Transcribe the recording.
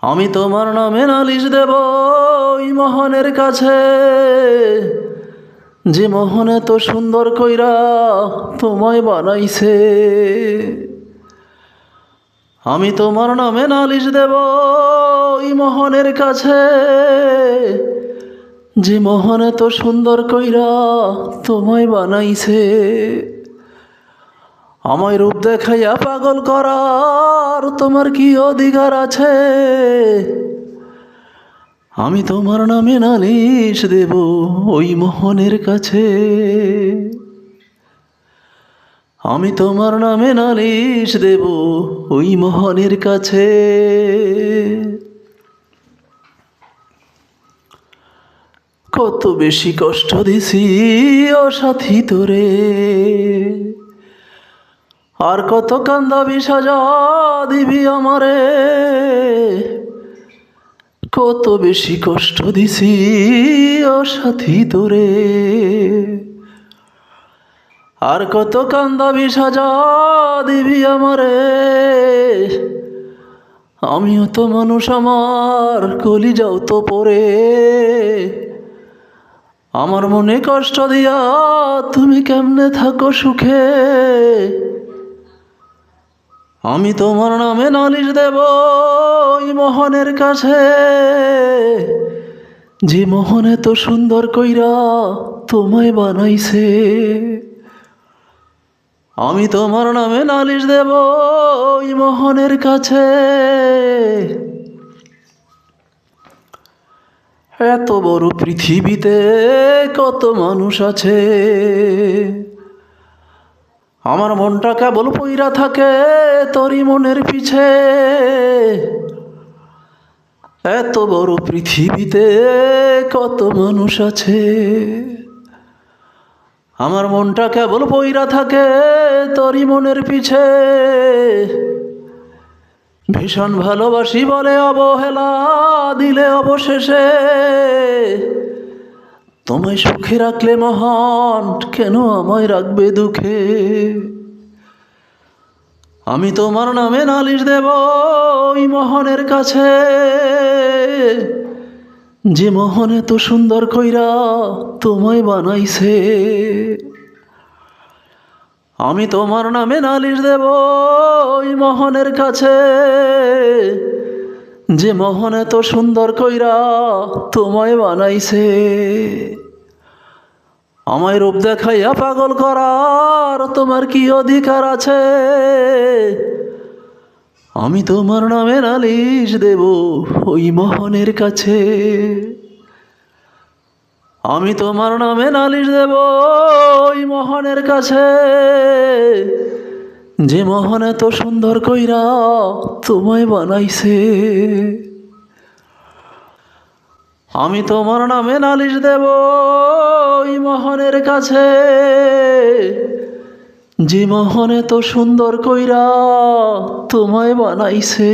আমি তোমার নামে নালিশ দেব ওই মোহনের কাছে, যে মোহন এত সুন্দর কইরা তোমায় বানাইছে। আমি তোমার নামে নালিশ দেব ওই মোহনের কাছে, যে মোহন এত সুন্দর কইরা তোমায় বানাইছে। আমায় রূপ দেখাইয়া পাগল করার তোমার কি অধিকার আছে? আমি তোমার নামে নালিশ দেব ওই মোহনের কাছে। আমি তোমার নামে নালিশ দেব ওই মোহনের কাছে। কত বেশি কষ্ট দিছি ও সাথী তোরে, আর কত কান্দাবি সাজা দিবি আমারে। কত বেশি কষ্ট দিছি ও সাথী তোরে, আর কত কান্দাবি সাজা দিবি আমারে। আমিও তো মানুষ, আমার কলিজাও তো পড়ে। আমার মনে কষ্ট দিয়া তুমি কেমনে থাকো সুখে। আমি তোমার নামে নালিশ দেব ওই মোহনের কাছে, যে মোহন এত সুন্দর কইরা তোমায় বানাইছে। আমি তোমার নামে নালিশ দেব ওই মোহনের কাছে। এত বড় পৃথিবীতে কত মানুষ আছে, আমার মনটা কেবল পইরা থাকে তোরই মনের পিছে। এত বড় পৃথিবীতে কত মানুষ আছে, আমার মনটা কেবল পইরা থাকে তোরই মনের পিছে। ভীষণ ভালোবাসি বলে অবহেলা দিলে অবশেষে, তোমায় সুখে রাখলে মহান কেন আমায় রাখবে দুঃখে। আমি তোমার নামে নালিশ দেব ওই মোহনের কাছে, যে মোহন এত সুন্দর কইরা তোমায় বানাইছে। আমি তোমার নামে নালিশ দেব ওই মোহনের কাছে, যে মোহন এত সুন্দর কইরা তোমায় বানাইছে। আমায় রূপ দেখাইয়া পাগল করার তোমার কি অধিকার আছে? আমি তোমার নামে নালিশ দেব ওই মোহনের কাছে। আমি তোমার নামে নালিশ দেব ওই মোহনের কাছে, যে মোহন এত সুন্দর কইরা তোমায় বানাইছে। আমি তোমার নামে নালিশ দেব ওই মোহনের কাছে, যে মোহন এত সুন্দর কইরা তোমায় বানাইছে।